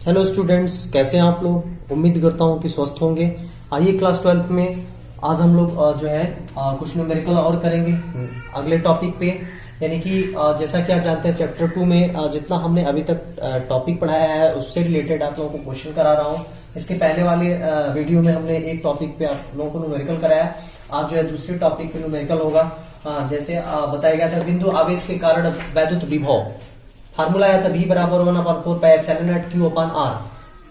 Hello students, कैसे हैं आप लोग। उम्मीद करता हूं कि स्वस्थ होंगे। आइए क्लास 12th में आज हम लोग जो है कुछ न्यूमेरिकल और करेंगे अगले टॉपिक पे। यानी कि जैसा कि आप जानते हैं चैप्टर 2 में जितना हमने अभी तक टॉपिक पढ़ाया है उससे रिलेटेड आप लोगों को क्वेश्चन करा रहा हूं। इसके पहले वाले वीडियो में हमने एक टॉपिक पे आप लोगों को न्यूमेरिकल कराया। आज जो है दूसरे टॉपिक पे न्यूमेरिकल होगा। जैसे बताया गया था बिंदु आवेश के कारण वैद्युत विभव, फार्मूला आया था V बराबर 1/4 pi epsilon naught Q upon R।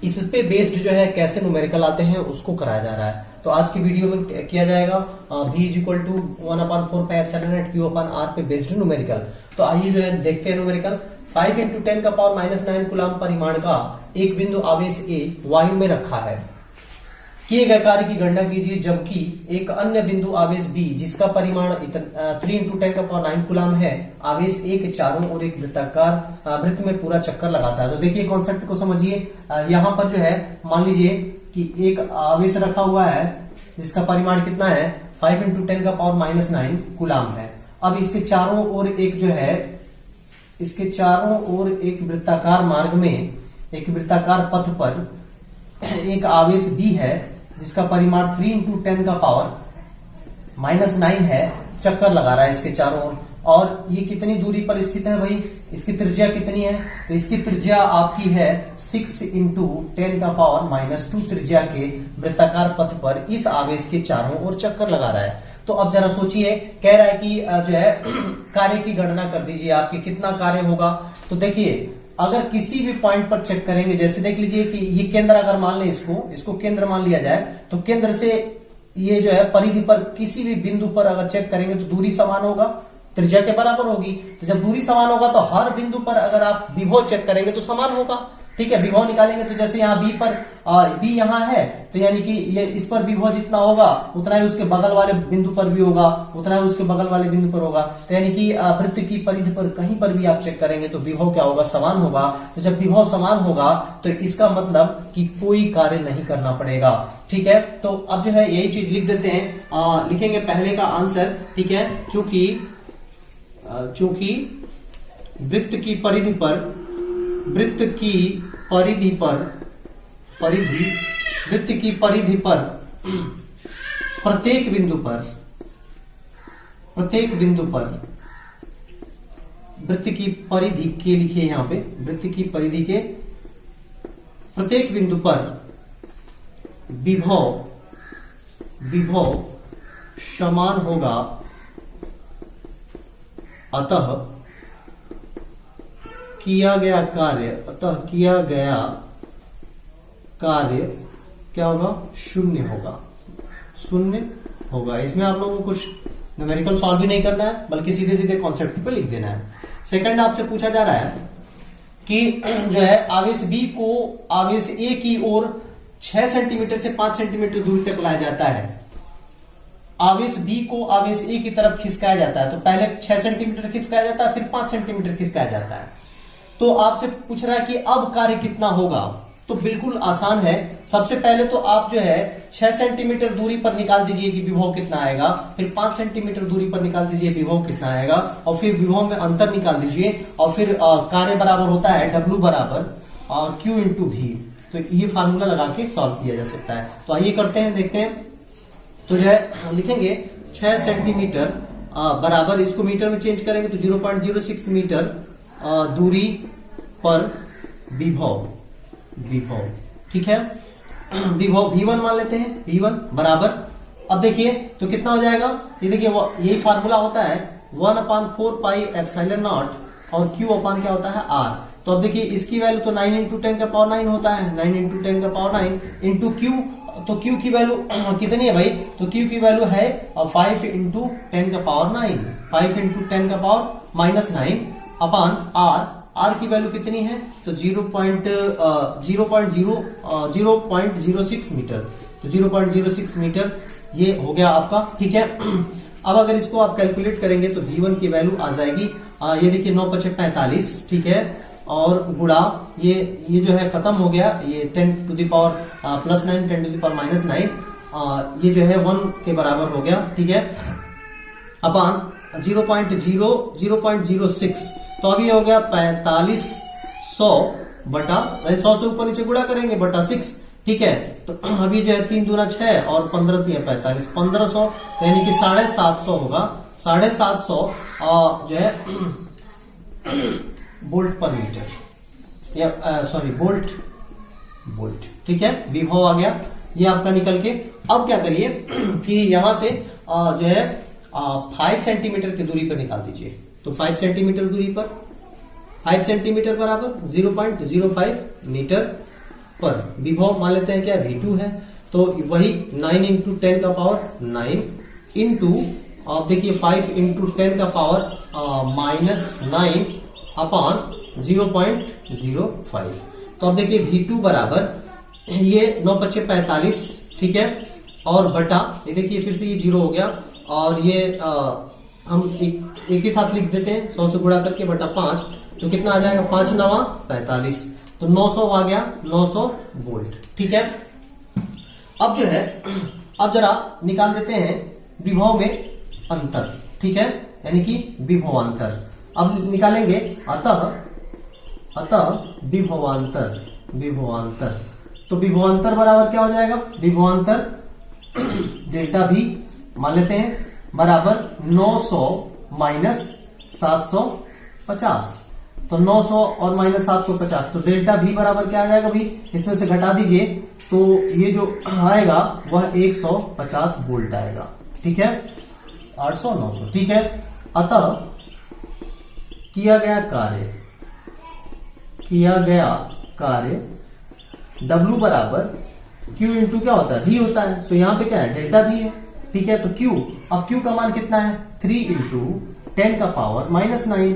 इस पे बेस्ड जो है कैसे न्यूमेरिकल आते हैं उसको कराया जा रहा है। तो आज की वीडियो में किया जाएगा V is equal to 1/4 pi epsilon naught Q upon R पे बेस्ड न्यूमेरिकल। तो आइए जो है देखते हैं न्यूमेरिकल। 5 × 10⁻⁹ कूलम परिमाण का एक बिंदु आवेश A वायु में रखा है। किए गए कार्य की गणना कीजिए जबकि एक अन्य बिंदु आवेश B जिसका परिमाण 3 × 10⁹ कूलम है, आवेश A के चारों ओर एक वृत्ताकार वृत्त में पूरा चक्कर लगाता है। तो देखिए कॉन्सेप्ट को समझिए। यहाँ पर जो है मान लीजिए कि एक आवेश रखा हुआ है जिसका परिमाण कितना है 5 × 10⁻⁹ कूलम है। अब इसके चारों ओर एक जो है इसके चारों ओर एक वृत्ताकार मार्ग में एक वृत्ताकार पथ पर एक आवेश B है जिसका परिमाण 3 × 10⁻⁹ है, चक्कर लगा रहा है इसके चारों ओर। और ये कितनी दूरी पर स्थित है भाई, इसकी त्रिज्या कितनी है? तो इसकी त्रिज्या आपकी है 6 × 10⁻⁻² त्रिज्या के वृत्ताकार पथ पर इस आवेश के चारों ओर चक्कर लगा रहा है। तो अब जरा सोचिए, कह रहा है कि जो है कार्य की गणना कर दीजिए आपके कितना कार्य होगा। तो देखिए अगर किसी भी पॉइंट पर चेक करेंगे, जैसे देख लीजिए कि ये केंद्र अगर मान ले इसको केंद्र मान लिया जाए, तो केंद्र से ये जो है परिधि पर किसी भी बिंदु पर अगर चेक करेंगे तो दूरी समान होगा, त्रिज्या के बराबर होगी। तो जब दूरी समान होगा तो हर बिंदु पर अगर आप विभव चेक करेंगे तो समान होगा। ठीक है, विभव निकालेंगे तो जैसे यहाँ B पर B यहाँ है तो यानी कि ये इस पर विभव जितना होगा उतना ही उसके बगल वाले बिंदु पर भी होगा, उतना ही उसके बगल वाले बिंदु पर होगा। तो यानी कि वृत्त की परिधि पर कहीं पर भी आप चेक करेंगे तो विभव क्या होगा, समान होगा। तो जब विभव समान होगा तो इसका मतलब कि कोई कार्य नहीं करना पड़ेगा। ठीक है, तो अब जो है यही चीज लिख देते हैं। लिखेंगे पहले का आंसर। ठीक है, चूंकि वृत्त की परिधि पर प्रत्येक बिंदु पर वृत्त की परिधि के लिखिए यहां पे, वृत्त की परिधि के प्रत्येक बिंदु पर विभव समान होगा, अतः किया गया कार्य क्या होगा, शून्य होगा। इसमें आप लोगों को कुछ न्यूमेरिकल सॉल्व भी नहीं करना है बल्कि सीधे सीधे कॉन्सेप्ट पे लिख देना है। सेकंड आपसे पूछा जा रहा है कि जो है आवेश B को आवेश A की ओर 6 सेंटीमीटर से 5 सेंटीमीटर दूरी तक लाया जाता है। आवेश B को आवेश A की तरफ खिसकाया जाता है। तो पहले 6 सेंटीमीटर खिसकाया जाता है, फिर 5 सेंटीमीटर खिसकाया जाता है। तो आपसे पूछ रहा है कि अब कार्य कितना होगा। तो बिल्कुल आसान है। सबसे पहले तो आप जो है 6 सेंटीमीटर दूरी पर निकाल दीजिए कि विभव कितना आएगा, फिर 5 सेंटीमीटर दूरी पर निकाल दीजिए विभव कितना आएगा, और फिर विभव में अंतर निकाल दीजिए, और फिर कार्य बराबर होता है W बराबर Q × V। तो ये फार्मूला लगा के सॉल्व किया जा सकता है। तो आइए करते हैं, देखते हैं। तो जो है लिखेंगे 6 सेंटीमीटर बराबर, इसको मीटर में चेंज करेंगे तो 0.06 मीटर दूरी पर विभव। ठीक है, विभव V1 मान लेते हैं। V1 बराबर, अब देखिए तो कितना हो जाएगा, ये देखिए यही फार्मूला होता है 1/4 पाई एप्सिलॉन नॉट और Q अपान क्या होता है R। तो अब देखिए इसकी वैल्यू तो 9 × 10⁹ होता है, 9 × 10⁹ इंटू Q। तो Q की वैल्यू कितनी है भाई, तो Q की वैल्यू है 5 × 10⁹, 5 × 10⁻⁹ अपान R की वैल्यू कितनी है, तो 0.06 मीटर। तो 0.06 मीटर ये हो गया आपका। ठीक है, अब अगर इसको आप कैलकुलेट करेंगे तो V1 की वैल्यू आ जाएगी, ये देखिए 9×5 = 45। ठीक है, और गुणा ये जो है खत्म हो गया, ये 10⁻⁻9 10⁻⁻9 ये जो है 1 के बराबर हो गया। ठीक है, अपान 0.06, तो अभी हो गया 4500 बटा 100 से ऊपर नीचे गुणा करेंगे बटा 6, ठीक है। तो अभी जो है 3 दूना 6 और 15 3 45, 1500 यानी कि 750 होगा, 750 जो है वोल्ट पर मीटर या सॉरी वोल्ट, ठीक है। विभव आ गया ये आपका निकल के। अब क्या करिए कि यहां से जो है 5 सेंटीमीटर की दूरी पर निकाल दीजिए। तो 5 सेंटीमीटर दूरी पर 5 सेंटीमीटर बराबर 0.05 मीटर पर विभव मान लेते हैं क्या V2 है। तो वही 9 इंटू 10 का पावर 9 इंटू आप देखिए 5 इंटू 10 का पावर -9 अपॉन 0.05। तो अब देखिए V2 बराबर ये 9 × 45, ठीक है, और बटा ये देखिए फिर से ये 0 हो गया और ये हम एक ही साथ लिख देते हैं 100 से गुणा करके बटा 5, तो कितना आ जाएगा 5 9 45, तो 900 आ गया, 900 वोल्ट, ठीक है। अब जो है अब जरा निकाल देते हैं विभव में अंतर, ठीक है, यानी कि विभवांतर। अब निकालेंगे अतः विभवांतर। तो विभवांतर बराबर क्या हो जाएगा, विभवांतर डेल्टा भी मान लेते हैं बराबर 900 माइनस 750। तो 900 और माइनस 750, तो डेल्टा भी बराबर क्या आ जाएगा भाई, इसमें से घटा दीजिए तो ये जो आएगा वह 150 वोल्ट आएगा, ठीक है, 800 900, ठीक है। अतः किया गया कार्य W बराबर Q इंटू क्या होता है, V होता है। तो यहाँ पे क्या है, डेल्टा भी है, ठीक है। तो Q, अब Q का मान कितना है 3 इंटू 10 का पावर -9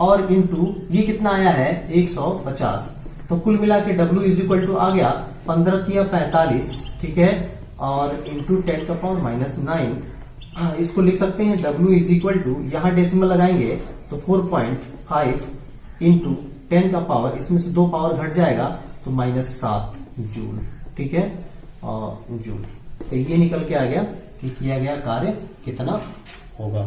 और इंटू ये कितना आया है 150। तो कुल मिला के W इज इक्वल टू आ गया 15 × 45, ठीक है, और इंटू 10 का पावर -9। इसको लिख सकते हैं W इज इक्वल टू, यहाँ डेसिमल लगाएंगे तो 4.5 इंटू 10 का पावर, इसमें से 2 पावर घट जाएगा तो -7 जूल, ठीक है, जूल। तो ये निकल के आ गया कि किया गया कार्य कितना होगा।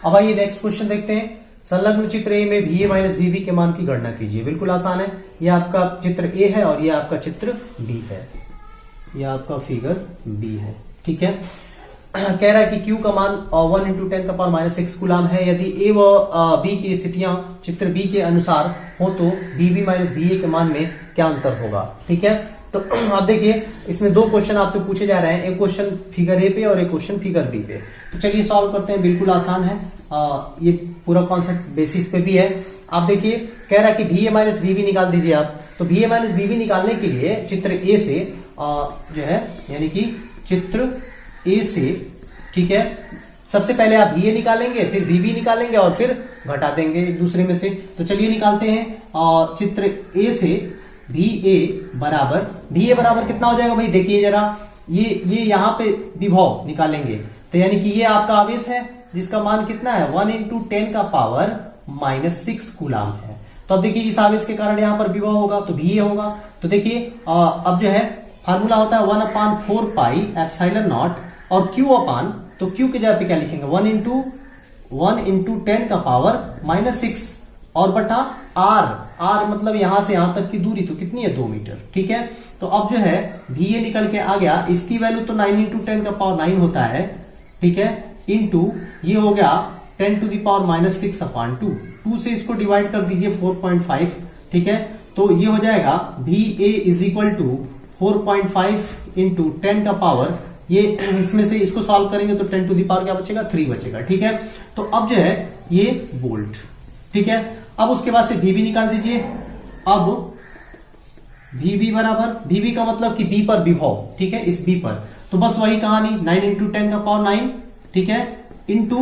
अब आइए नेक्स्ट क्वेश्चन देखते हैं। संलग्न चित्र ए में VA माइनस VB के मान की गणना कीजिए। बिल्कुल आसान है, ये आपका चित्र ए है और ये आपका चित्र बी है, ये आपका फिगर बी है, ठीक है। कह रहा है कि Q का मान 1 इंटू 10 का पावर -6 कूलाम है। यदि A व B की स्थितियां चित्र B के अनुसार हो तो BB माइनस BA के मान में क्या अंतर होगा, ठीक है। तो आप देखिए इसमें 2 क्वेश्चन आपसे पूछे जा रहे हैं, एक क्वेश्चन फिगर ए पे और एक क्वेश्चन फिगर बी पे। तो चलिए सॉल्व करते हैं, बिल्कुल आसान है, ये पूरा कॉन्सेप्ट बेसिस पे भी है। आप देखिए कह रहा है कि VA माइनस VB निकाल दीजिए आप। तो VA माइनस VB निकालने के लिए चित्र ए से जो है यानी कि चित्र ए से, ठीक है, सबसे पहले आप VA निकालेंगे, फिर VB निकालेंगे और फिर घटा देंगे एक दूसरे में से। तो चलिए निकालते हैं चित्र ए से VA बराबर कितना हो जाएगा भाई, देखिए जरा, ये यहाँ पे विभव निकालेंगे। तो यानी कि ये आपका आवेश है जिसका मान कितना है 1 इंटू 10 का पावर -6 कूलाम है। तो अब देखिए इस आवेश के कारण यहाँ पर विभव होगा तो VA होगा। तो देखिए अब जो है फार्मूला होता है 1/4 पाई एप्सिलॉन नॉट और Q अपान, तो Q की जगह पे क्या लिखेंगे 1 इंटू 10 का पावर -6 और बटा R मतलब यहां से यहां तक की दूरी तो कितनी है 2 मीटर, ठीक है। तो अब जो है VA निकल के आ गया, इसकी वैल्यू तो 9 इंटू 10 का पावर 9 होता है, ठीक है, इंटू ये हो गया 10 टू द पावर -6 अपॉन 2 से इसको डिवाइड कर दीजिए 4.5, ठीक है। तो ये हो जाएगा VA is equal to 4.5 into 10 का पावर, ये इसमें से इसको सॉल्व करेंगे तो 10 टू द पावर क्या बचेगा 3 बचेगा, ठीक है। तो अब जो है ये वोल्ट, ठीक है। अब उसके बाद से VB निकाल दीजिए। अब VB बराबर, VB का मतलब कि B पर विभव, ठीक है, इस B पर, तो बस वही कहानी 9 इंटू 10 का पावर 9, ठीक है, इंटू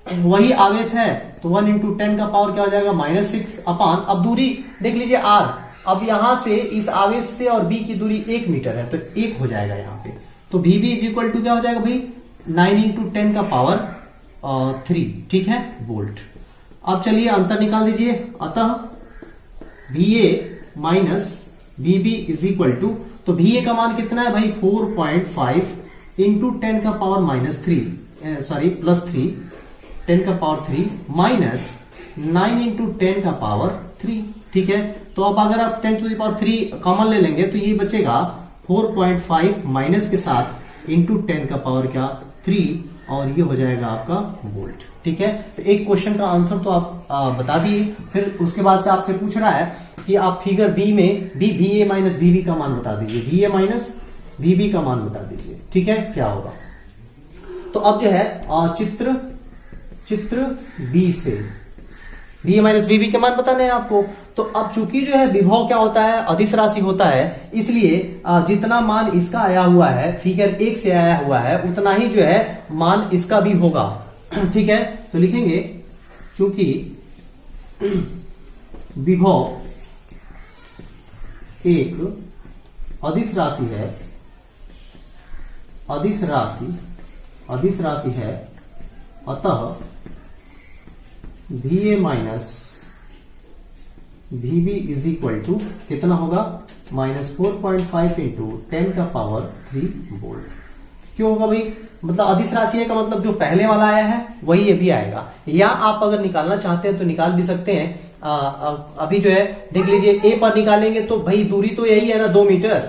वही आवेश है तो 1 इंटू 10 का पावर क्या हो जाएगा -6 अपान, अब दूरी देख लीजिए R, अब यहां से इस आवेश से और B की दूरी 1 मीटर है तो 1 हो जाएगा यहाँ पे। तो VB इज इक्वल टू क्या हो जाएगा भाई 9 इंटू 10 का पावर 3, ठीक है, वोल्ट। अब चलिए अंतर निकाल दीजिए। अतः VA minus VB is equal to, तो VA का मान कितना है भाई 4.5 इंटू 10 का पावर +3 10 का पावर 3 माइनस 9 इंटू 10 का पावर 3, ठीक है। तो अब अगर आप 10⁻³ कॉमन ले लेंगे तो ये बचेगा 4.5 माइनस के साथ इंटू 10 का पावर क्या 3 और ये हो जाएगा आपका वोल्ट। ठीक है, तो एक क्वेश्चन का आंसर तो आप बता दिए। फिर उसके बाद से आपसे पूछ रहा है कि आप फिगर बी में VA माइनस VB का मान बता दीजिए, VA माइनस VB का मान बता दीजिए। ठीक है, क्या होगा। तो अब जो है चित्र बी से VA माइनस VB के मान बताने हैं आपको। तो अब चूंकि जो है विभव क्या होता है, अदिश राशि होता है, इसलिए जितना मान इसका आया हुआ है फिगर 1 से आया हुआ है उतना ही जो है मान इसका भी होगा। ठीक है, तो लिखेंगे चूंकि विभव एक अदिश राशि है, अदिश राशि है, अतः VA minus VB is equal to कितना होगा -4.5 इंटू 10 का पावर 3 वोल्ट। क्यों होगा भाई, मतलब अदिश राशि है का मतलब जो पहले वाला आया है वही ये भी आएगा, या आप अगर निकालना चाहते हैं तो निकाल भी सकते हैं। अभी जो है देख लीजिए A पर निकालेंगे तो भाई दूरी तो यही है ना 2 मीटर,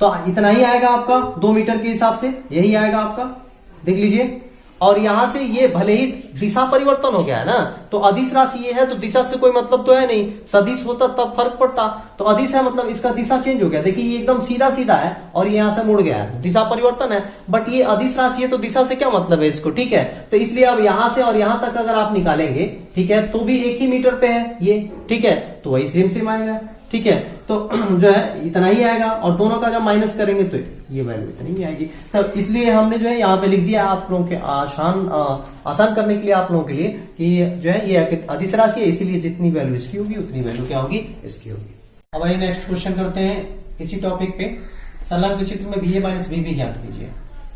तो इतना ही आएगा आपका 2 मीटर के हिसाब से यही आएगा आपका, देख लीजिए। और यहां से ये भले ही दिशा परिवर्तन हो गया है ना, तो अदिश राशि ये है तो दिशा से कोई मतलब तो है नहीं, सदिश होता तब फर्क पड़ता। तो अदिश है मतलब इसका दिशा चेंज हो गया, देखिए ये एकदम सीधा सीधा है और ये यहां से मुड़ गया है, दिशा परिवर्तन है। बट ये अदिश राशि है तो दिशा से क्या मतलब है इसको, ठीक है। तो इसलिए अब यहां से और यहां तक अगर आप निकालेंगे, ठीक है, तो भी एक ही मीटर पे है ये, ठीक है, तो वही सेम आएगा। ठीक है, तो जो है इतना ही आएगा और दोनों का जब माइनस करेंगे तो ये वैल्यू इतनी ही आएगी। तो इसलिए हमने जो है यहाँ पे लिख दिया आप लोगों के आसान करने के लिए, आप लोगों के लिए कि जो है ये अदिश राशि है, इसीलिए जितनी वैल्यू इसकी होगी उतनी वैल्यू क्या होगी इसकी होगी। अब आइए नेक्स्ट क्वेश्चन करते हैं इसी टॉपिक पे। संलग्न चित्र में VA माइनस VB ज्ञात कीजिए।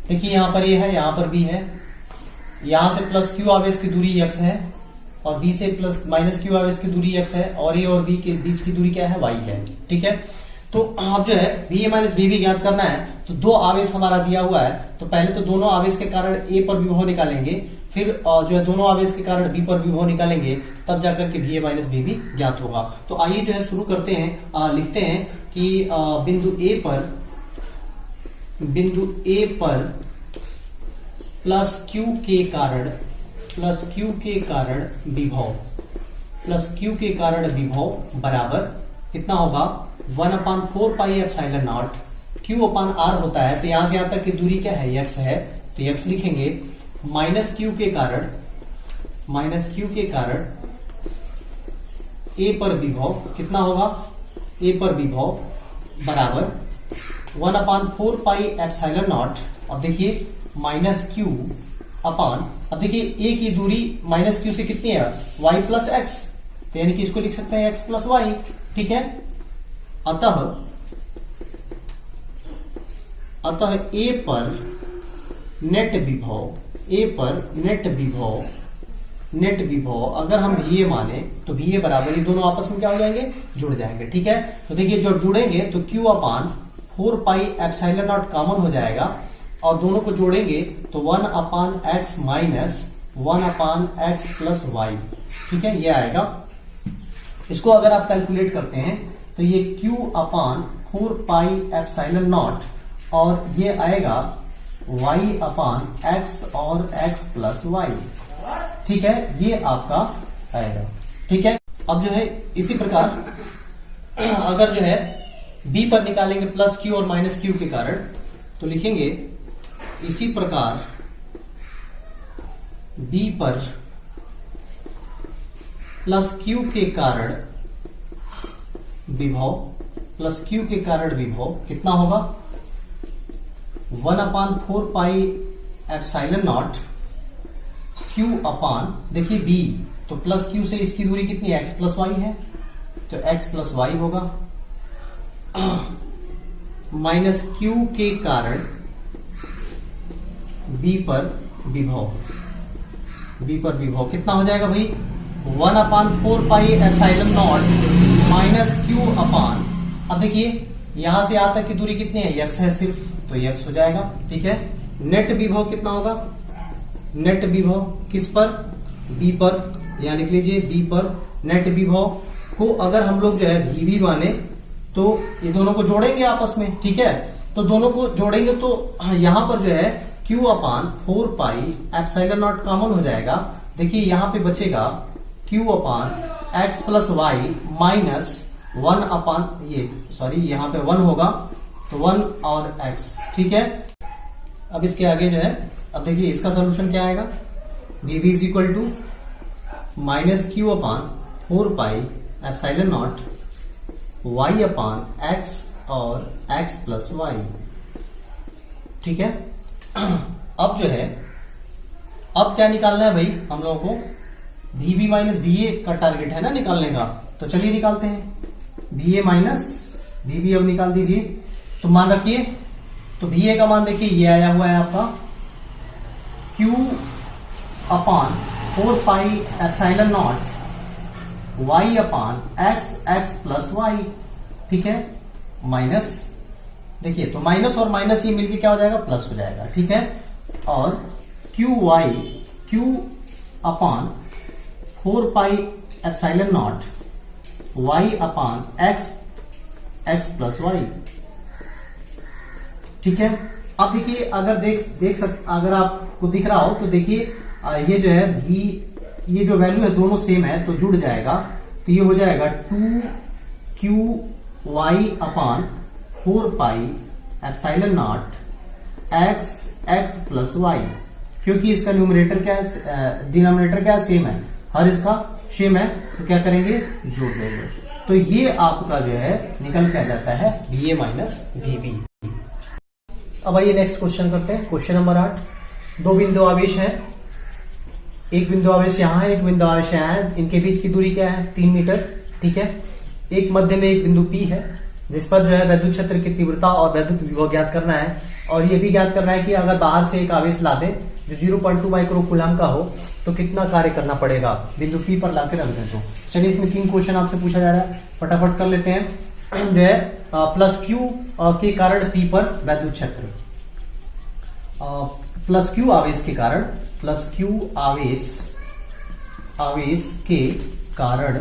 देखिए यहाँ पर ये है, यहाँ पर B है, यहाँ से प्लस Q आवेश की दूरी x है और B से प्लस माइनस Q आवेश की दूरी x है और A और B के बीच की दूरी क्या है, y है। ठीक है, तो आप जो है VA माइनस VB ज्ञात करना है, तो 2 आवेश हमारा दिया हुआ है, तो पहले तो दोनों आवेश के कारण A पर विभव निकालेंगे, फिर जो है दोनों आवेश के कारण B पर विभव निकालेंगे, तब जाकर के VA माइनस VB ज्ञात होगा। तो आइए जो है शुरू करते हैं, लिखते हैं कि बिंदु A पर प्लस Q के कारण विभव बराबर कितना होगा 1/4πε0 Q/r होता है। तो यहां से यहां तक की दूरी क्या है, x है, तो x लिखेंगे माइनस Q के कारण A पर विभव कितना होगा, A पर विभव बराबर 1/4πε0। अब देखिए माइनस Q अपान, अब देखिए A की दूरी माइनस Q से कितनी है, y प्लस एक्स, तो यानी कि इसको लिख सकते हैं x प्लस वाई। ठीक है, अतः A पर नेट विभव अगर हम VA माने तो VA बराबर ये दोनों आपस में क्या हो जाएंगे, जुड़ जाएंगे। ठीक है, तो देखिए जब जुड़ेंगे तो Q/4πε0 कॉमन हो जाएगा और दोनों को जोड़ेंगे तो 1/x minus 1/x plus Y. ठीक है, ये आएगा। इसको अगर आप कैलकुलेट करते हैं तो ये Q/4πε0 और ये आएगा y/x और x प्लस वाई। ठीक है, ये आपका आएगा। ठीक है, अब जो है इसी प्रकार अगर जो है B पर निकालेंगे प्लस Q और माइनस Q के कारण, तो लिखेंगे इसी प्रकार B पर प्लस Q के कारण विभव कितना होगा 1/4πε0 Q/, देखिए B, तो प्लस Q से इसकी दूरी कितनी है, x प्लस वाई है, तो x प्लस वाई होगा माइनस Q के कारण B पर विभव कितना हो जाएगा भाई 1/4πε0 माइनस Q/, अब देखिए यहां से यहां तक की दूरी कितनी है, x है सिर्फ, तो x हो जाएगा। ठीक है, नेट विभव कितना होगा, नेट विभव किस पर, B पर, यहां लिख लीजिए B पर नेट विभव को अगर हम लोग जो है VB माने तो ये दोनों को जोड़ेंगे आपस में, ठीक है। तो दोनों को जोड़ेंगे तो यहां पर जो है Q upon 4 pi epsilon not common हो जाएगा। देखिए यहां पे बचेगा Q अपान एक्स प्लस वाई माइनस 1 अपान यहाँ पे 1 होगा तो 1 और x, ठीक है। अब इसके आगे जो है, अब देखिए इसका सोल्यूशन क्या आएगा, VB is equal to minus Q upon 4 pi epsilon naught y upon x और x प्लस वाई, ठीक है। अब जो है, अब क्या निकालना है भाई हम लोगों को, VB माइनस VA का टारगेट है ना निकालने का, तो चलिए निकालते हैं। VA माइनस VB अब निकाल दीजिए। तो मान रखिए, तो VA का मान देखिए ये आया हुआ है आपका Q upon 4 pi epsilon naught y upon x plus Y, ठीक है, माइनस, देखिए तो माइनस और माइनस ये मिलके क्या हो जाएगा, प्लस हो जाएगा, ठीक है। और Q upon 4 pi epsilon naught y upon x plus Y, ठीक है। अब देखिए अगर अगर आपको दिख रहा हो तो देखिए ये जो है ये जो वैल्यू है दोनों सेम है तो जुड़ जाएगा, तो ये हो जाएगा 2qy upon 4 pi epsilon naught x plus Y, क्योंकि इसका न्यूमरेटर क्या है, डिनोमिनेटर क्या है, सेम है, हर इसका सेम है, तो क्या करेंगे, जोड़ देंगे। तो ये आपका जो है निकल के आ जाता है VA माइनस VB। अब आइए नेक्स्ट क्वेश्चन करते हैं। क्वेश्चन नंबर 8, दो बिंदु आवेश है, एक बिंदु आवेश यहाँ है, एक बिंदु आवेश यहाँ है, इनके बीच की दूरी क्या है, 3 मीटर, ठीक है। एक मध्य में एक बिंदु P है जिस पर जो है वैद्युत क्षेत्र की तीव्रता और वैद्युत विभव ज्ञात करना है, और ये भी ज्ञात करना है कि अगर बाहर से एक आवेश ला दे जो 0.2 माइक्रो कूलम का हो तो कितना कार्य करना पड़ेगा, बिंदु P पर लाके रख दें। तो चलिए इसमें 3 क्वेश्चन आपसे पूछा जा रहा है, फटाफट कर लेते हैं। जो है प्लस Q के कारण P पर वैद्युत क्षेत्र, प्लस Q आवेश के कारण, प्लस Q आवेश के कारण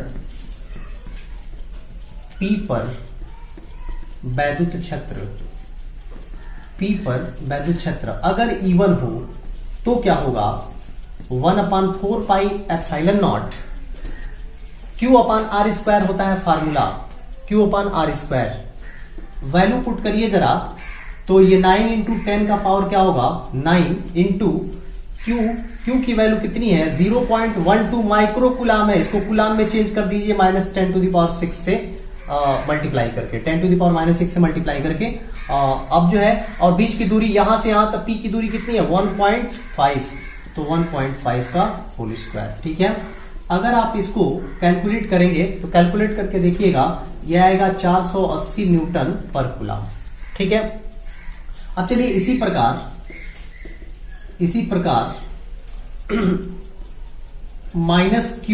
P पर वैद्युत क्षेत्र, P पर वैद्युत क्षेत्र अगर इवन हो तो क्या होगा, 1/4 pi epsilon naught Q upon R square होता है formula, Q upon R square, value put करिए जरा, तो ये 9 इंटू 10 का पावर क्या होगा, 9 इंटू Q की वैल्यू कितनी है, 0.12 माइक्रो कुलाम है, इसको कुलाम में चेंज कर दीजिए -10⁻⁶ से मल्टीप्लाई करके, 10⁻⁻⁶ से मल्टीप्लाई करके। अब जो है, और बीच की दूरी यहां से यहां तक P की दूरी कितनी है, 1.5, तो 1.5 का होल स्क्वायर, ठीक है। अगर आप इसको कैलकुलेट करेंगे तो कैलकुलेट करके देखिएगा, यह आएगा 480 न्यूटन पर कूलम, ठीक है। अब चलिए इसी प्रकार माइनस Q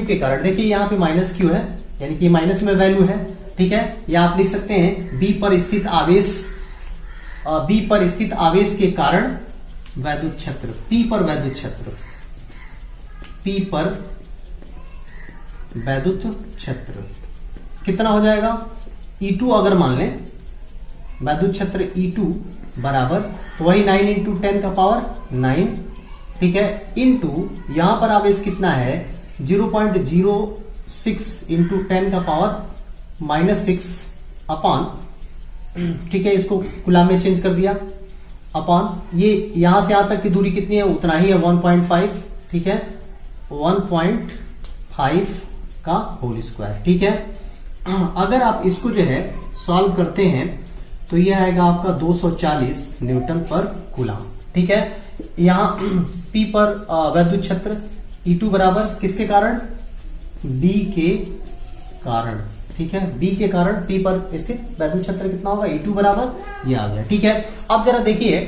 के कारण देखिए यहां पे माइनस Q है, यानी कि माइनस में वैल्यू है, ठीक है। या आप लिख सकते हैं B पर स्थित आवेश के कारण वैद्युत क्षेत्र, P पर वैद्युत क्षेत्र कितना हो जाएगा, E2 अगर मान लें वैद्युत क्षेत्र E2 बराबर, तो वही 9 इंटू 10 का पावर 9, ठीक है, इंटू यहां पर आवेश कितना है, 0.06 इंटू 10 का पावर -6 अपॉन, ठीक है, इसको कूलम में चेंज कर दिया, अपॉन ये यहां से यहां तक की दूरी कितनी है, उतना ही है 1.5, ठीक है, 1.5 का होल स्क्वायर, ठीक है। अगर आप इसको जो है सॉल्व करते हैं तो यह आएगा आपका 240 न्यूटन पर कूलम, ठीक है। यहां P पर वैद्युत क्षेत्र E2 बराबर किसके कारण, B के कारण, ठीक है, B के कारण P पर स्थित वैद्युत क्षेत्र कितना होगा, E2 बराबर ये आ गया, ठीक है। अब जरा देखिए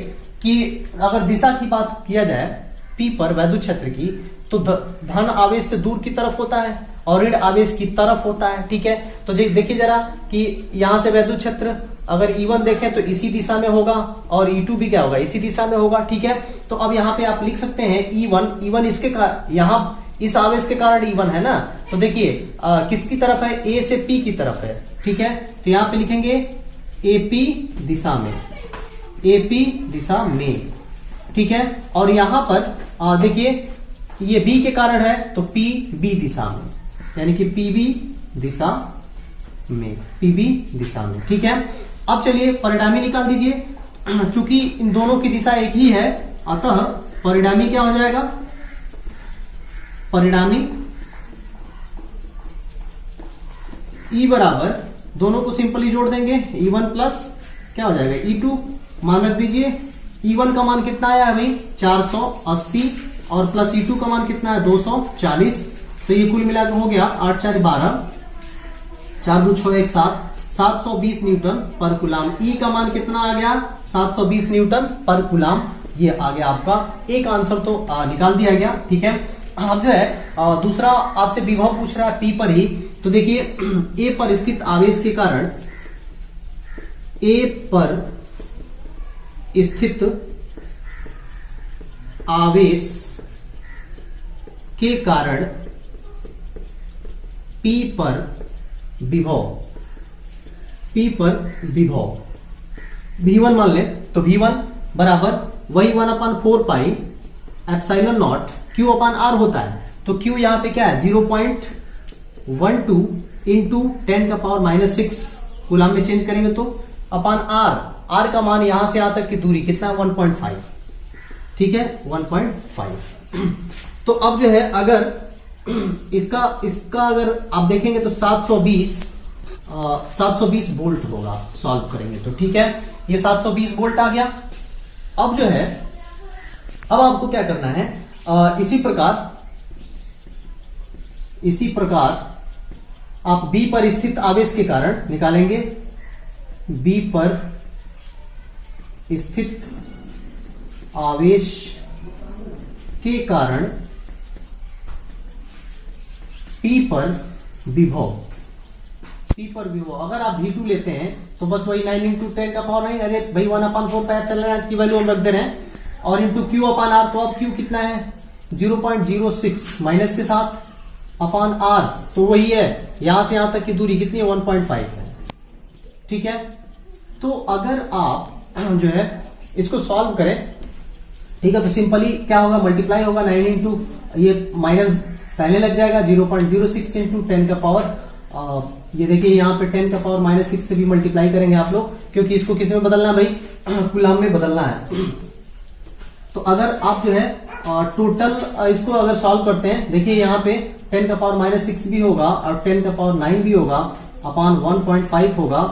कि अगर दिशा की बात किया जाए P पर वैद्युत क्षेत्र की, तो धन आवेश से दूर की तरफ होता है और ऋण आवेश की तरफ होता है, ठीक है। तो देखिए जरा कि यहां से वैद्युत क्षेत्र अगर E1 देखें तो इसी दिशा में होगा और E2 भी क्या होगा, इसी दिशा में होगा। ठीक है, तो अब यहाँ पे आप लिख सकते हैं E1 इसके यहाँ इस आवेश के कारण E1 है ना, तो देखिए किसकी तरफ है, A से P की तरफ है। ठीक है, तो यहाँ पे लिखेंगे AP दिशा में, AP दिशा में। ठीक है, और यहां पर देखिए ये B के कारण है तो PB दिशा में, यानी कि PB दिशा में, PB दिशा में। ठीक है, अब चलिए परिणामी निकाल दीजिए। चूंकि इन दोनों की दिशा एक ही है, अतः परिणामी क्या हो जाएगा, परिणामी E बराबर, दोनों को सिंपली जोड़ देंगे, E1 प्लस क्या हो जाएगा E2, मान रख दीजिए। E1 का मान कितना आया अभी 480 और प्लस E2 का मान कितना है 240, तो ये कुल मिलाकर हो गया 8 4 12, 4 2 6 1 7, 720 न्यूटन पर कूलाम। E का मान कितना आ गया 720 न्यूटन पर कूलाम। ये आ गया आपका एक आंसर, तो निकाल दिया गया। ठीक है, अब जो है दूसरा आपसे विभव पूछ रहा है P पर ही, तो देखिए A पर स्थित आवेश के कारण, A पर स्थित आवेश के कारण P पर विभव, P पर विभव V1 मान ले, तो V1 बराबर वही 1/4 pi epsilon naught Q upon R होता है। तो Q यहां पे क्या है 0.12 इंटू 10 का पावर -6 कूलाम में चेंज करेंगे तो अपान R का मान यहां से यहां तक की दूरी कितना है 1.5। ठीक है 1.5। तो अब जो है अगर इसका अगर आप देखेंगे तो 720 वोल्ट होगा, सॉल्व करेंगे तो। ठीक है, ये 720 वोल्ट आ गया। अब जो है अब आपको क्या करना है, इसी प्रकार आप B पर स्थित आवेश के कारण निकालेंगे। B पर स्थित आवेश के कारण P पर विभव, अगर आप V2 लेते हैं तो बस वही 9 इंटू 10 का पावर 9, अरे भाई 1/4 पाई एप्सिलॉन नॉट की वैल्यू हम रख दे रहे हैं, और इंटू Q अपान R, तो अब Q कितना है 0.06 माइनस के साथ अपान R, तो वही है यहां से यहां तक की दूरी कितनी है 1.5 है। ठीक है, तो अगर आप जो है इसको सॉल्व करें, ठीक है, तो सिंपली क्या होगा, मल्टीप्लाई होगा 9 इंटू ये माइनस पहले लग जाएगा 0.06 इंटू 10 का पावर, ये देखिए यहाँ पे 10 का पावर -6 से भी मल्टीप्लाई करेंगे आप लोग, क्योंकि इसको किस में बदलना है भाई, कूलाम में बदलना है। तो अगर आप जो है टोटल इसको अगर सॉल्व करते हैं, देखिए यहाँ पे 10 का पावर -6 भी होगा और 10 का पावर 9 भी होगा, अपान 1.5 होगा।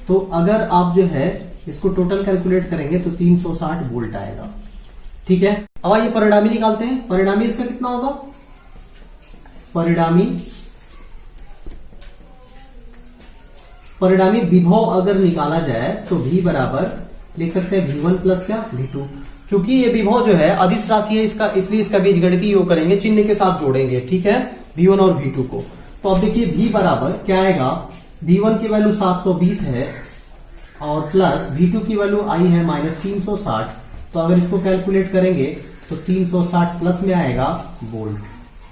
तो अगर आप जो है इसको टोटल कैलकुलेट करेंगे तो 360 वोल्ट आएगा। ठीक है, अब आइए परिणामी निकालते हैं। परिणामी इसका कितना होगा, परिणामी विभव अगर निकाला जाए तो V बराबर लिख सकते हैं V1 प्लस क्या V2, क्योंकि ये विभव जो है अदिश राशि है इसका, इसलिए इसका बीजगणितीय योग करेंगे, चिन्ह के साथ जोड़ेंगे। ठीक है, V1 और V2 को। तो अब देखिए V बराबर क्या आएगा, V1 की वैल्यू 720 है और प्लस V2 की वैल्यू आई है -360, तो अगर इसको कैलकुलेट करेंगे तो 360 प्लस में आएगा वोल्ट।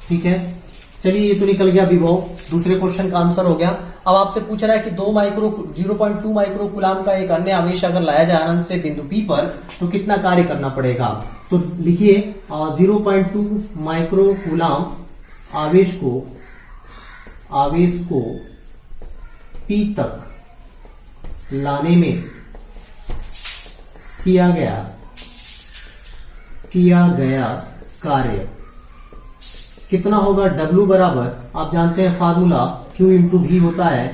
ठीक है, चलिए ये तो निकल गया विभव, दूसरे क्वेश्चन का आंसर हो गया। अब आपसे पूछ रहा है कि 0.2 माइक्रो कूलाम का एक अन्य आवेश अगर लाया जाए अनंत से बिंदु P पर तो कितना कार्य करना पड़ेगा। तो लिखिए 0.2 माइक्रो कूलाम आवेश को P तक लाने में किया गया कार्य कितना होगा। W बराबर आप जानते हैं फार्मूला Q इंटू V होता है,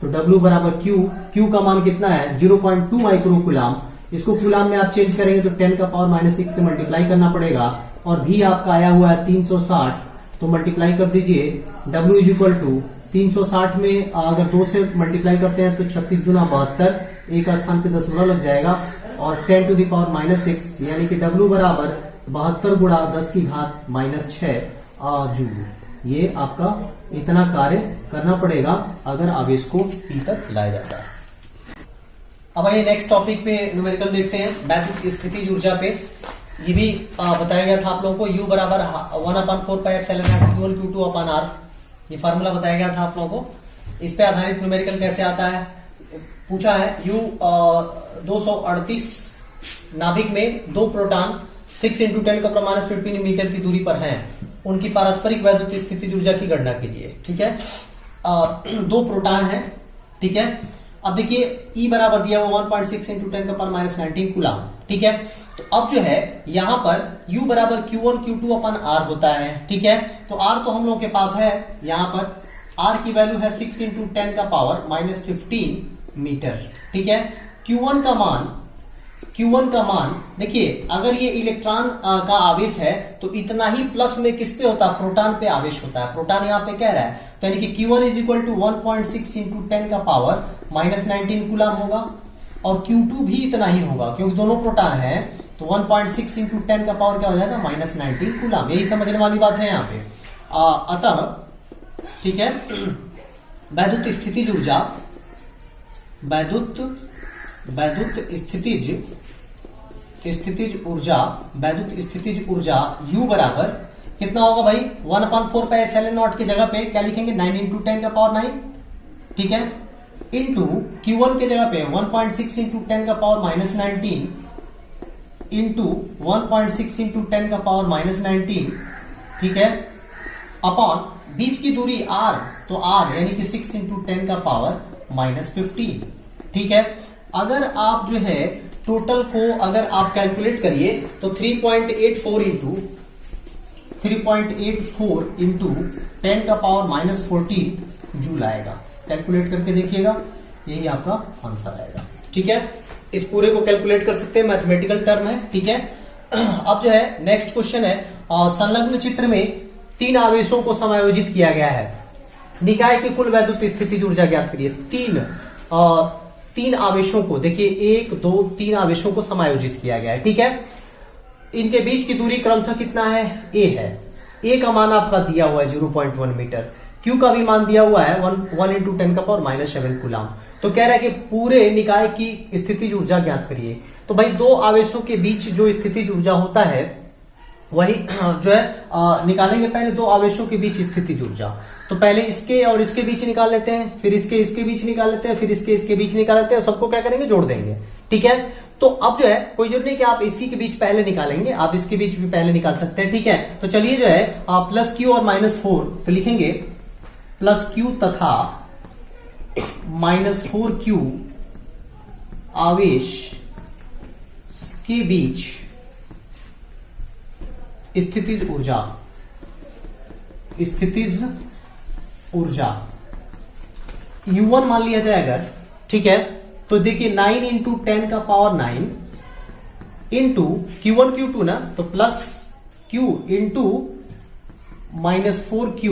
तो W बराबर Q का मान कितना है 0.2 माइक्रो कूलाम। इसको कूलाम में आप चेंज करेंगे तो 10 का पावर -6 से मल्टीप्लाई करना पड़ेगा, और V आपका आया हुआ है 360, तो मल्टीप्लाई कर दीजिए। W इज इक्वल टू 360 में अगर 2 से मल्टीप्लाई करते हैं तो 36 दूना 72, एक स्थान पे दशमलव लग जाएगा, और 10 टू द पावर -6 यानी कि W बराबर 72 गुणा 10 की घात -6 जूल। ये आपका इतना कार्य करना पड़ेगा अगर आवेश को P तक लाया जाता है। अब आइए नेक्स्ट टॉपिक पे न्यूमेरिकल देखते हैं, वैद्युत स्थितिज ऊर्जा पे। ये भी बताया गया था आप लोगों को, U बराबर 1/4πε0 Q1 Q2 अपन R, ये फार्मूला बताया गया था आप लोगों को। इस पे आधारित न्यूमेरिकल कैसे आता है पूछा है। U 238 नाभिक में 2 प्रोटॉन 6 × 10⁻15 मीटर की दूरी पर हैं, उनकी पारस्परिक वैद्युत स्थितिज ऊर्जा की गणना कीजिए। ठीक है, 2 प्रोटॉन है, ठीक है। अब देखिए E बराबर दिया हुआ 1.6 × 10⁻19 कूलम, ठीक है। तो अब जो है यहां पर U बराबर Q1 Q2 अपन R होता है, ठीक है। तो R तो हम लोग के पास है, यहां पर R की वैल्यू है 6 × 10⁻15 मीटर, ठीक है। Q1 का मान देखिए, अगर ये इलेक्ट्रॉन का आवेश है तो इतना ही प्लस में किस पे होता है, प्रोटॉन पे आवेश होता है। प्रोटॉन यहाँ पे कह रहा है, तो यानी कि Q1 = 1.6 × 10⁻19 कूलम होगा, और Q2 भी इतना ही होगा, क्योंकि दोनों प्रोटॉन है, तो 1.6 × 10 का पावर क्या हो जाएगा, -19 कूलम। यही समझने वाली बात है यहाँ पे। अतः ठीक है, वैद्युत स्थितिज ऊर्जा, वैद्युत स्थितिज ऊर्जा U बराबर कितना होगा भाई, 1/4πε0 की जगह पे क्या लिखेंगे, 9 × 10⁹, ठीक है, इंटू Q1 के जगह पे 1.6 × 10⁻19 इंटू 1.6 × 10⁻19, ठीक है, अपॉन बीच की दूरी R, तो R यानी कि 6 × 10⁻15, ठीक है। अगर आप जो है टोटल को अगर आप कैलकुलेट करिए तो 3.84 इंटू 10⁻14 जूल आएगा। कैलकुलेट करके देखिएगा, यही आपका आंसर आएगा, ठीक है। इस पूरे को कैलकुलेट कर सकते हैं, मैथमेटिकल टर्म है, ठीक है। अब जो है नेक्स्ट क्वेश्चन है, संलग्न चित्र में 3 आवेशों को समायोजित किया गया है, निकाय की कुल वैद्युत स्थितिज ऊर्जा ज्ञात करिए। 3 आवेशों को देखिए, 1 2 3 आवेशों को समायोजित किया गया है, ठीक है। इनके बीच की दूरी क्रमशः कितना है, A है। A का मान आपका दिया हुआ है 0.1 मीटर, Q का भी मान दिया हुआ है 1 × 10⁻7 कूलम। तो कह रहा है कि पूरे निकाय की स्थितिज ऊर्जा ज्ञात करिए। तो भाई 2 आवेशों के बीच जो स्थितिज ऊर्जा होता है वही जो है निकालेंगे। पहले 2 आवेशों के बीच स्थितिज ऊर्जा, तो पहले इसके और इसके बीच निकाल लेते हैं, फिर इसके बीच निकाल लेते हैं, फिर इसके बीच निकाल लेते हैं, सबको क्या करेंगे, जोड़ देंगे, ठीक है। तो अब जो है कोई जरूरी नहीं कि आप इसी के बीच पहले निकालेंगे, आप इसके बीच भी पहले निकाल सकते हैं, ठीक है। तो चलिए जो है +Q और -4, तो लिखेंगे +Q तथा -4Q आवेश के बीच स्थितिज ऊर्जा U1 मान लिया जाए अगर, ठीक है। तो देखिए 9 × 10⁹ इंटू Q1 Q2 ना, तो +Q इंटू -4Q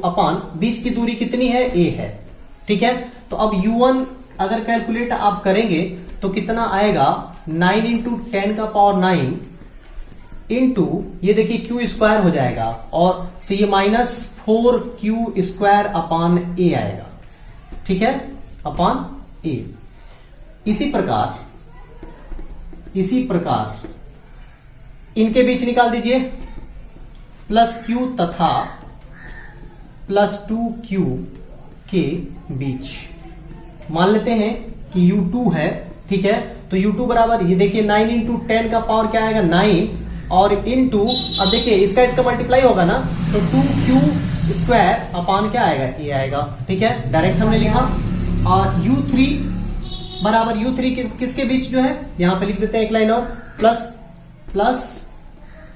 अपॉन बीच की दूरी कितनी है, A है, ठीक है। तो अब U1 अगर कैलकुलेट आप करेंगे तो कितना आएगा, 9 × 10⁹ इंटू ये देखिए Q² हो जाएगा, और तो ये -4Q² अपॉन A आएगा, ठीक है, अपॉन A। इसी प्रकार इनके बीच निकाल दीजिए, +Q तथा +2Q के बीच मान लेते हैं कि U2 है, ठीक है। तो U2 बराबर ये देखिए 9 × 10 का पावर क्या आएगा, 9, और इंटू अब देखिए इसका मल्टीप्लाई होगा ना, तो 2Q² अपॉन क्या आएगा, A आएगा, ठीक है। डायरेक्ट हमने लिखा। और U3 बराबर U3 किसके बीच जो है, यहां पे लिख देते हैं एक लाइन और, प्लस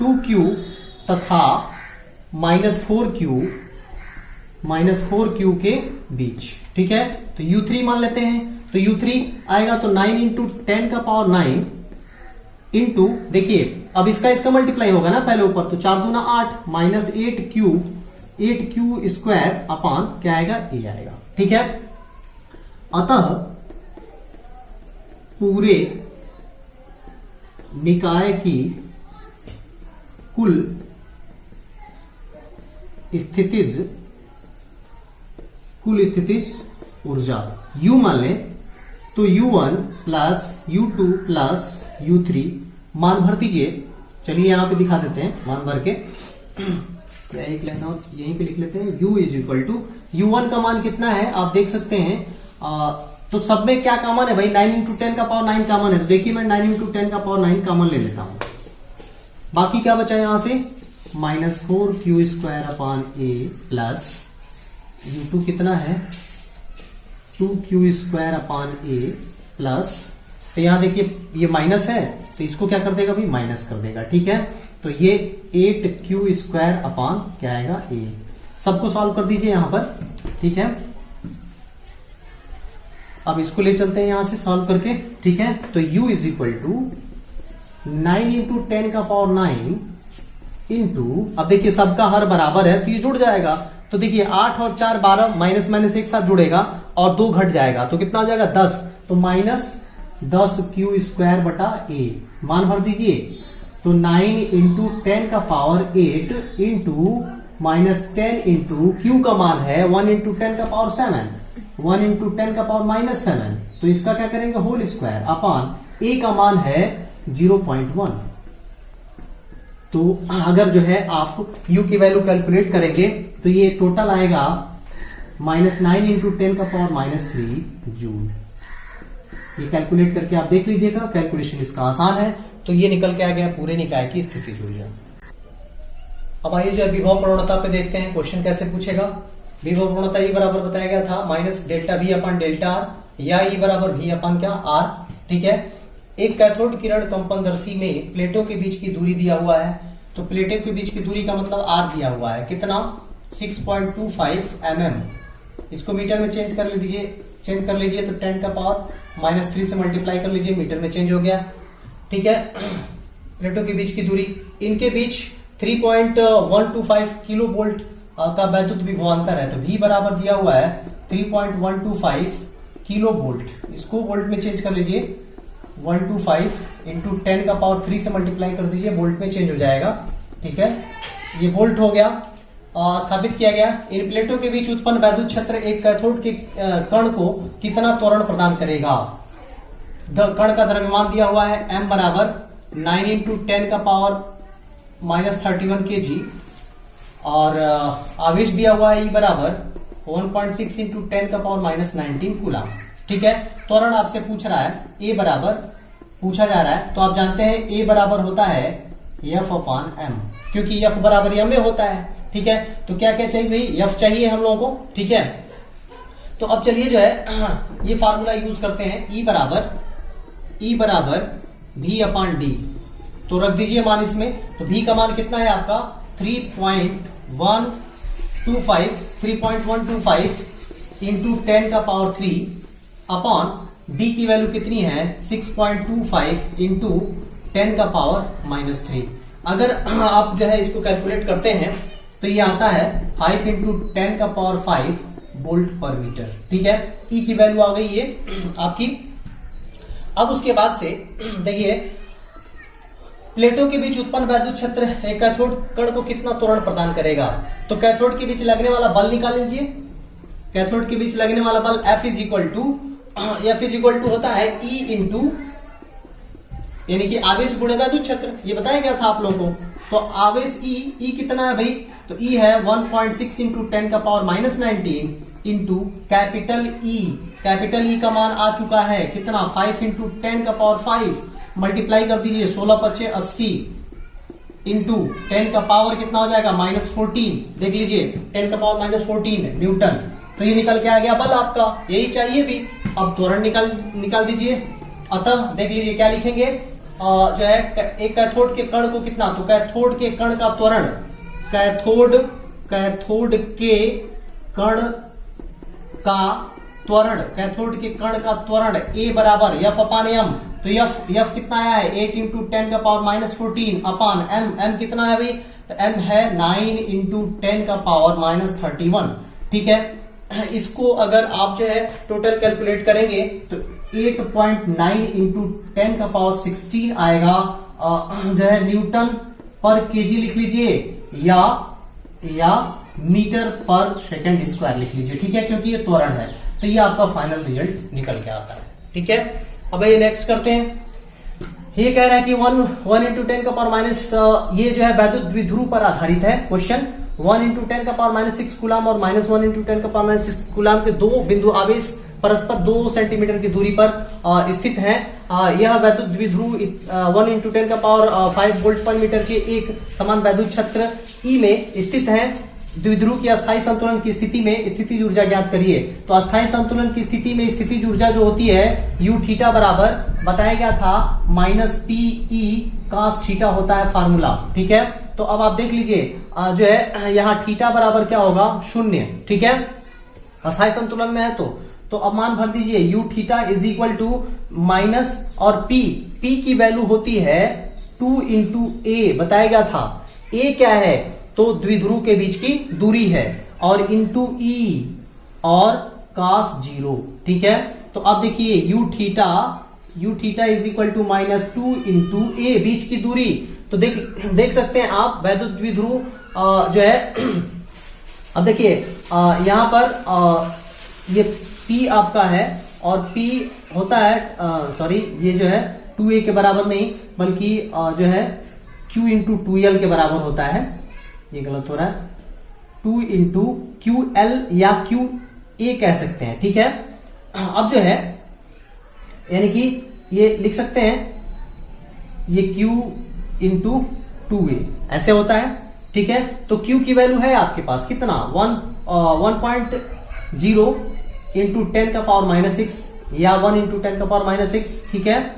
2Q तथा -4Q के बीच, ठीक है। तो U3 मान लेते हैं, तो U3 आएगा तो 9 × 10⁹ इंटू देखिए अब इसका मल्टीप्लाई होगा ना पहले ऊपर, तो 4 दूना 8 -8Q² अपॉन क्या आएगा, A आएगा, ठीक है। अतः पूरे निकाय की कुल स्थितिज ऊर्जा U मान ले तो U1 plus U2 plus U3 मान भर दीजिए। चलिए यहां पे दिखा देते हैं मान भर के, क्या एक लेना हो यहीं पे लिख लेते हैं। U is equal to U1 का मान कितना है आप देख सकते हैं। तो सब में क्या कॉमन है भाई, 9 इंटू 10 का पावर 9 कॉमन है। तो देखिए मैं 9 इंटू 10 का पावर 9 कॉमन ले लेता हूं। बाकी क्या बचा यहां से, -4q² upon a plus U2 कितना है 2q² अपान a प्लस, तो यहां देखिए ये माइनस है तो इसको क्या कर देगा भाई, माइनस कर देगा। ठीक है, तो ये 8q² अपान क्या आएगा a। सबको सॉल्व कर दीजिए यहां पर। ठीक है, अब इसको ले चलते हैं यहां से सॉल्व करके। ठीक है, तो u is equal to 9 into 10 का पावर 9 इंटू, अब देखिए सबका हर बराबर है तो ये जुड़ जाएगा। तो देखिए 8 और 4 12, माइनस माइनस एक साथ जुड़ेगा और 2 घट जाएगा तो कितना हो जाएगा 10। तो -10q² बटा a मान भर दीजिए। तो 9 इंटू 10 का पावर 8 इंटू -10 इंटू q का मान है 1 इंटू 10 का पावर 7, 1 इंटू 10 का पावर -7। तो इसका क्या करेंगे होल स्क्वायर अपान a का मान है 0.1। तो अगर जो है आप u की वैल्यू कैलकुलेट करेंगे तो ये टोटल आएगा -9 इंटू 10 का पावर -3 जूल। ये कैलकुलेट करके आप देख लीजिएगा, कैलकुलेशन इसका आसान है। तो ये निकल के आ गया पूरे निकाय की स्थितिज ऊर्जा। अब आइए जो है विभव प्रवणता पे देखते हैं क्वेश्चन कैसे पूछेगा। विभव प्रवणता E बराबर बताया गया था -डेल्टा V अपान डेल्टा R या E बराबर V अपान क्या R। ठीक है, एक कैथोड किरण कंपनदर्शी में प्लेटों के बीच की दूरी दिया हुआ है। तो प्लेटों के बीच की दूरी का मतलब R दिया हुआ है कितना 6.25 mm। इसको मीटर में चेंज कर लीजिए तो 10 का पावर -3 से मल्टीप्लाई कर लीजिए, मीटर में चेंज हो गया। ठीक है, प्लेटों के बीच की दूरी, इनके बीच 3.125 किलो वोल्ट का वैद्युत विभवांतर है। तो V बराबर दिया हुआ है 3.125 किलो वोल्ट, इसको वोल्ट में चेंज कर लीजिए। 125 इंटू 10 का पावर 3 से मल्टीप्लाई कर दीजिए, वोल्ट में चेंज हो जाएगा। ठीक है, ये वोल्ट हो गया। स्थापित किया गया इन प्लेटों के बीच उत्पन्न वैद्युत क्षेत्र एक कैथोड के कण को कितना त्वरण प्रदान करेगा। कण का द्रव्यमान दिया हुआ है m बराबर 9 इंटू 10 का पावर -31 kg और आवेश दिया हुआ है E बराबर 1.6 इंटू 10 का पावर -19 कूलम। ठीक है, त्वरण आपसे पूछ रहा है, A बराबर पूछा जा रहा है। तो आप जानते हैं A बराबर होता है F अपान M, क्योंकि F बराबर M में होता है। ठीक है, तो क्या क्या चाहिए भाई, F चाहिए हम लोगों को। ठीक है, तो अब चलिए जो है ये फार्मूला यूज करते हैं। E बराबर V अपान D, तो रख दीजिए मान इसमें। तो V का मान कितना है आपका 3.125 इंटू 10 का पावर 3 अपॉन D की वैल्यू कितनी है 6.25 इंटू 10 का पावर -3। अगर आप जो है इसको कैलकुलेट करते हैं तो ये आता है 5 इंटू 10 का पावर 5 वोल्ट पर मीटर। ठीक है, E की वैल्यू आ गई ये आपकी। अब उसके बाद से देखिए प्लेटों के बीच उत्पन्न वैद्युत क्षेत्र एक कैथोड कण को कितना त्वरण प्रदान करेगा। तो कैथोड के बीच लगने वाला बल निकाल लीजिए। कैथोड के बीच लगने वाला बल F इज इक्वल टू होता है E इंटू, यानी कि आवेश गुणे वैद्युत क्षेत्र, ये बताया गया था आप लोगों को। तो आवेश E कितना है भाई, तो E है 1.6 इंटू 10 का पावर -19 इंटू कैपिटल E का मान आ चुका है कितना 5 इंटू 10 का पावर 5 मल्टीप्लाई कर दीजिए 16 × 80 इंटू 10 का पावर कितना हो जाएगा -14। देख लीजिए 10 का पावर -14 न्यूटन। तो ये निकल के आ गया बल आपका, यही चाहिए भी। अब त्वरण निकाल दीजिए। अतः देख लीजिए क्या लिखेंगे, जो है एक कैथोड के कण को कितना, तो कैथोड के कण का त्वरण, कैथोड के कण का त्वरण A बराबर F अपान M। तो F कितना आया है 8 इंटू 10 का पावर -14 अपान M कितना है भाई, तो M है 9 इंटू 10 का पावर -31। ठीक है, इसको अगर आप जो है टोटल कैलकुलेट करेंगे तो 8.9 इंटू 10 का पावर 16 आएगा जो है न्यूटन पर केजी लिख लीजिए या मीटर पर सेकंड स्क्वायर लिख लीजिए। ठीक है, क्योंकि ये त्वरण है। तो ये आपका फाइनल रिजल्ट निकल के आता है। ठीक है, अब ये नेक्स्ट करते हैं। ये कह रहा है कि 1 इंटू 10 का पावर माइनस, ये जो है वैद्युत द्विध्रुव पर आधारित है क्वेश्चन। 1 इंटू 10 का पावर माइनस 6 कूलाम और -1 इंटू 10 का पावर माइनस 6 कूलाम के दो बिंदु आवेश परस्पर 2 सेंटीमीटर की दूरी पर स्थित हैं। यह वैद्युत द्विध्रुव 1 इंटू 10 का पावर 5 वोल्ट पर मीटर के एक समान वैद्युत क्षेत्र ई में स्थित है। द्विध्रुव की अस्थायी संतुलन की स्थिति में स्थितिज ऊर्जा ज्ञात करिए। तो अस्थायी संतुलन की स्थिति में स्थितिज ऊर्जा जो होती है यू थीटा बराबर बताया गया था माइनस पीई कास थीटा होता है फार्मूला। ठीक है, तो अब आप देख लीजिए जो है यहाँ थीटा बराबर क्या होगा 0। ठीक है, अस्थायी संतुलन में है तो अब मान भर दीजिए U theta is equal to minus और पी की वैल्यू होती है 2 इंटू ए बताया गया था। ए क्या है तो द्विध्रुव के बीच की दूरी है और इंटू ई और cos 0। ठीक है, तो अब देखिए U theta is equal to -2 into a बीच की दूरी। तो देख सकते हैं आप वैद्युत द्विध्रुव जो है अब देखिए यहां पर ये P आपका है और P होता है सॉरी ये जो है 2a के बराबर नहीं बल्कि जो है Q इंटू 2l के बराबर होता है। ये गलत हो रहा है, 2 इंटू QL या QA कह सकते हैं। ठीक है, अब जो है यानी कि ये लिख सकते हैं ये Q इंटू 2a ऐसे होता है। ठीक है, तो Q की वैल्यू है आपके पास कितना 1.0 इंटू 10 का पावर -6 या 1 इंटू 10 का पावर -6। ठीक है,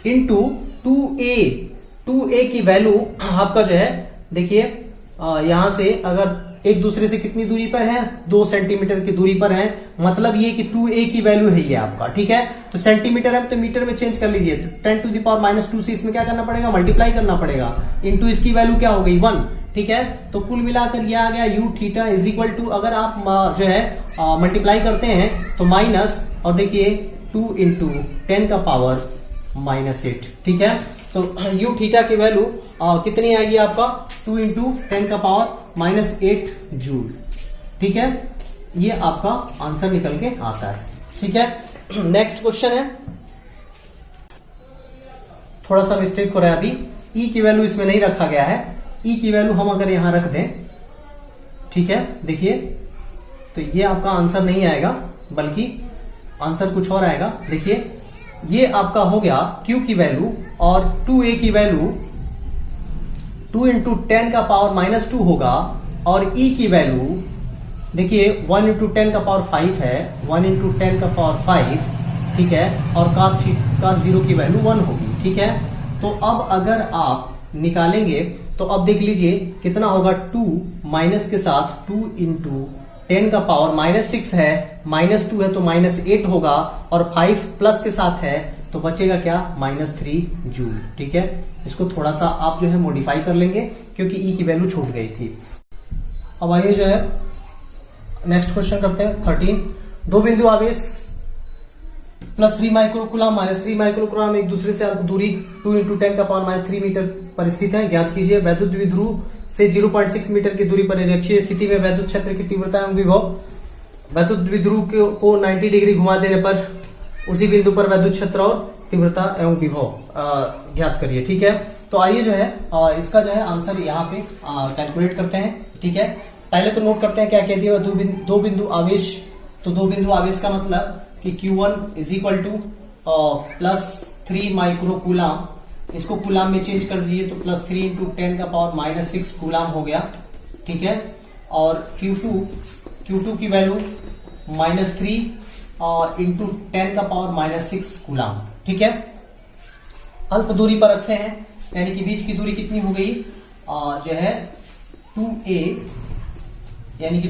इंटू 2a की वैल्यू आपका जो है देखिए यहां से अगर एक दूसरे से कितनी दूरी पर है 2 सेंटीमीटर की दूरी पर है, मतलब ये कि 2a की वैल्यू है ये आपका। ठीक है, तो सेंटीमीटर है तो मीटर में चेंज कर लीजिए। 10 टू द पावर -2 से इसमें क्या करना पड़ेगा मल्टीप्लाई करना पड़ेगा इंटू इसकी वैल्यू क्या हो गई 1। ठीक है, तो कुल मिलाकर ये आ गया U theta is equal to अगर आप जो है मल्टीप्लाई करते हैं तो माइनस और देखिए 2 इंटू 10 का पावर -8। ठीक है, तो यू थीटा की वैल्यू कितनी आएगी आपका 2 इंटू 10 का पावर -8 जूल। ठीक है, ये आपका आंसर निकल के आता है। ठीक है, नेक्स्ट क्वेश्चन है, थोड़ा सा मिस्टेक हो रहा है अभी, ई की वैल्यू इसमें नहीं रखा गया है। ई की वैल्यू हम अगर यहां रख दें, ठीक है देखिए, तो ये आपका आंसर नहीं आएगा बल्कि आंसर कुछ और आएगा। देखिए ये आपका हो गया Q की वैल्यू और 2a की वैल्यू 2 इंटू 10 का पावर -2 होगा और E की वैल्यू देखिए 1 इंटू 10 का पावर 5 है, 1 इंटू 10 का पावर 5। ठीक है, और cos 0 की वैल्यू 1 होगी। ठीक है, तो अब अगर आप निकालेंगे तो अब देख लीजिए कितना होगा 2 माइनस के साथ 2 इंटू 10 का पावर -6 है, -2 है तो -8 होगा और 5 प्लस के साथ है तो बचेगा क्या -3 जूल। ठीक है, इसको थोड़ा सा आप जो है मॉडिफाई कर लेंगे क्योंकि ई की वैल्यू छूट गई थी। अब आइए जो है नेक्स्ट क्वेश्चन करते हैं 13। दो बिंदु आवेश +3 माइक्रोकूलम -3 माइक्रोकूलम एक दूसरे से दूरी 2 इंटू 10 का पावर -3 मीटर पर स्थित है। ज्ञात कीजिए वैद्युत द्विध्रुव से 0.6 मीटर की दूरी पर निरक्षीय स्थिति में वैद्युत क्षेत्र की तीव्रता एवं विभव। वैद्युत द्विध्रुव को 90 डिग्री घुमा देने पर उसी बिंदु पर वैद्युत क्षेत्र और तीव्रता एवं विभव ज्ञात करिए। ठीक है, तो आइए जो है इसका जो है आंसर यहाँ पे कैलकुलेट करते हैं। ठीक है, पहले तो नोट करते हैं क्या कह दिया दो बिंदु आवेश। तो दो बिंदु आवेश का मतलब कि Q1 is equal to +3 microcoulomb, इसको कूलाम में चेंज कर दीजिए तो +3 इंटू 10 का पावर -6 कूलाम हो गया। ठीक है, और Q2 की वैल्यू -3 और इंटू 10 का पावर -6 कूलाम। ठीक है, अल्प दूरी पर रखते हैं यानी कि बीच की दूरी कितनी हो गई जो है 2a, यानी कि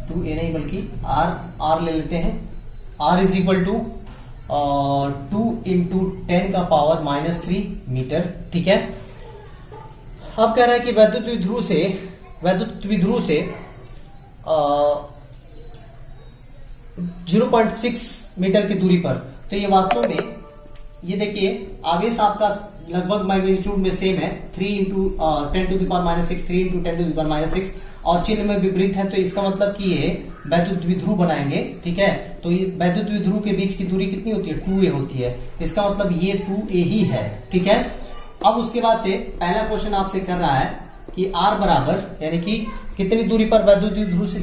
2a नहीं बल्कि r ले लेते हैं। r is equal to 2 into 10 का पावर -3 मीटर। ठीक है, अब कह रहा है कि वैद्युत द्विध्रुव से 0.6 मीटर की दूरी पर, तो ये वास्तव में ये देखिए आवेश आपका लगभग मैग्नीट्यूड में सेम है 3 into 10 to the power -6, 3 into 10 to the power -6 और चिन्ह में विपरीत है, तो इसका मतलब कि ये वैद्युत द्विध्रुव बनाएंगे, ठीक है। तो ये वैद्युत द्विध्रुव के बीच की दूरी कितनी होती है, 2a होती है, इसका मतलब ये 2a ही है, ठीक है। अब उसके बाद से पहला क्वेश्चन आपसे कर रहा है कि r बराबर यानी कि कितनी दूरी पर वैद्युत द्विध्रुव से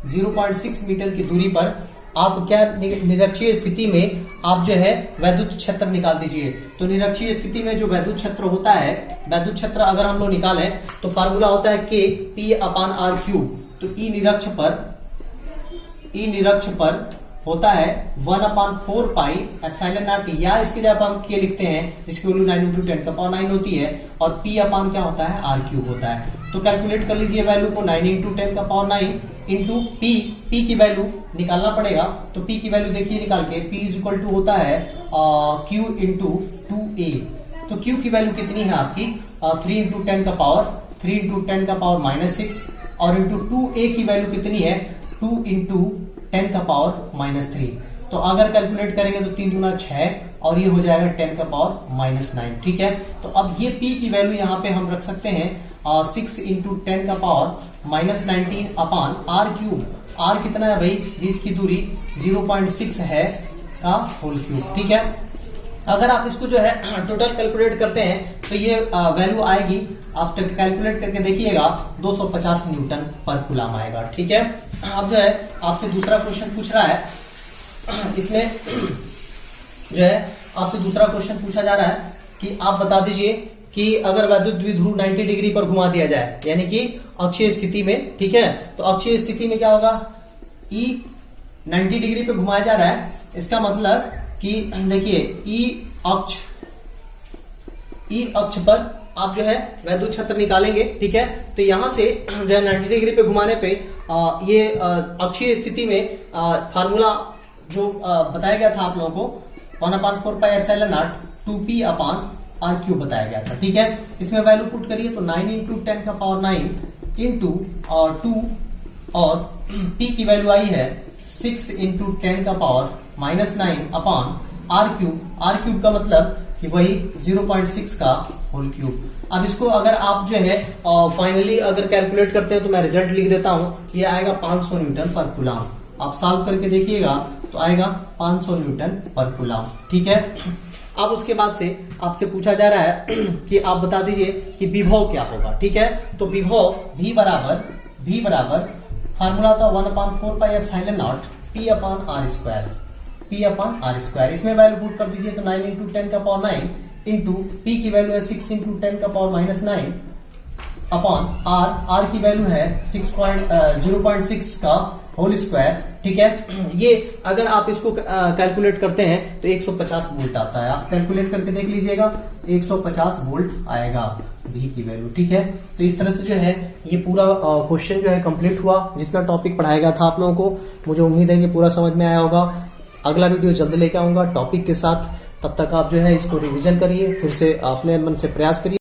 0.6 मीटर की दूरी पर आप क्या निरक्षीय स्थिति में आप जो है वैद्युत क्षेत्र निकाल दीजिए। तो निरक्षीय स्थिति में जो वैद्युत क्षेत्र होता है, वैद्युत क्षेत्र अगर हम लोग निकालें तो फार्मूला होता है K P/R3। तो E निरक्ष पर होता है 1/4 पाई एप्सिलॉन नॉट, या इसके जगह हम K लिखते हैं जिसकी वैल्यू 9 × 10⁹ होती है, और P अपान क्या होता है, R³ होता है। तो कैलकुलेट कर लीजिए वैल्यू को, 9 × 10⁹ इंटू P की वैल्यू निकालना पड़ेगा। तो P की वैल्यू देखिए निकाल के, P = होता है Q × 2a। तो Q की वैल्यू कितनी है आपकी 3 × 10⁻⁻6 और इंटू 2a की वैल्यू कितनी है 2 × 10⁻⁻3। तो अगर कैलकुलेट करेंगे तो 3 दूना 6 और ये हो जाएगा 10⁻⁹, ठीक है। तो अब ये P की वैल्यू यहाँ पे हम रख सकते हैं 6 × 10⁻⁻19 अपान R³। R कितना है भाई, बीच की दूरी 0.6 है का होल क्यूब, ठीक है। अगर आप इसको जो है टोटल कैलकुलेट करते हैं तो ये वैल्यू आएगी, आप कैलकुलेट करके देखिएगा 250 न्यूटन पर कूलम आएगा, ठीक है। अब जो है आपसे दूसरा क्वेश्चन पूछ रहा है, इसमें जो है आपसे दूसरा क्वेश्चन पूछा जा रहा है कि आप बता दीजिए कि अगर वैद्युत द्विध्रुव 90 डिग्री पर घुमा दिया जाए, यानी कि अक्षीय स्थिति में, ठीक है। तो अक्षीय स्थिति में क्या होगा, E 90 डिग्री पे घुमाया जा रहा है, इसका मतलब कि देखिए E अक्ष पर आप जो है वैद्युत क्षेत्र निकालेंगे, ठीक है। तो यहां से जो है 90 डिग्री पे घुमाने पे ये अक्षीय स्थिति में फार्मूला जो बताया गया था आप लोगों को 1/4 पाई एप्सिलॉन नॉट 2p/R³ बताया गया था, ठीक है। इसमें वैल्यू पुट करिए तो 9 × 10⁹ इंटू 2 और p की वैल्यू आई है 6 × 10⁻⁻9 अपान R³ का मतलब कि वही 0.6 का होल क्यूब। अब इसको अगर आप जो है फाइनली अगर कैलकुलेट करते हैं तो मैं रिजल्ट लिख देता हूं, ये आएगा 500 न्यूटन पर कूलम। आप सॉल्व करके देखिएगा तो आएगा 500 न्यूटन पर कूलम, ठीक है। अब उसके बाद से आपसे पूछा जा रहा है कि आप बता दीजिए कि विभव क्या होगा, ठीक है। तो विभव V बराबर फार्मूला था 1/4 पाई एप्सिलॉन नॉट P/R²। इसमें वैल्यू पुट कर दीजिए तो 9 × 10⁹ इंटू P की वैल्यू है 6 × 10⁻⁻9 अपॉन R की वैल्यू है 0.6 का होल स्क्वायर, ठीक है। ये अगर आप इसको कैलकुलेट करते हैं तो 150 वोल्ट आता है, आप कैलकुलेट करके देख लीजिएगा 150 वोल्ट आएगा V की वैल्यू, ठीक है। तो इस तरह से जो है ये पूरा क्वेश्चन जो है कंप्लीट हुआ, जितना टॉपिक पढ़ाया गया था आप लोगों को। मुझे उम्मीद है कि पूरा समझ में आया होगा। अगला वीडियो जल्द लेके आऊंगा टॉपिक के साथ, तब तक आप जो है इसको रिवीजन करिए, फिर से अपने मन से प्रयास करिए।